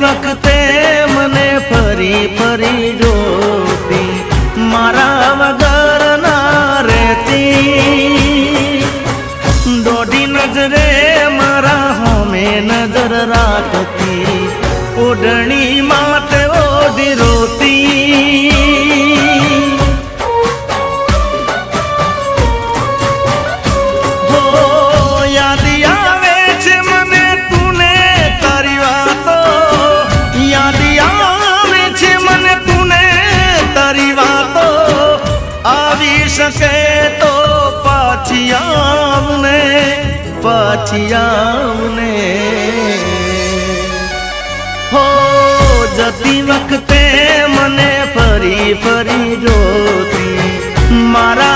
वखते मने फरी फरी जोती मारा वगर ना रहती दोढ़ी नजरे मारा होमे नजर राखती ओढ़नी माते ओढ़ी रोती सके तो पाछी आवने हो जती वखते मने फरी फरी जोती मारा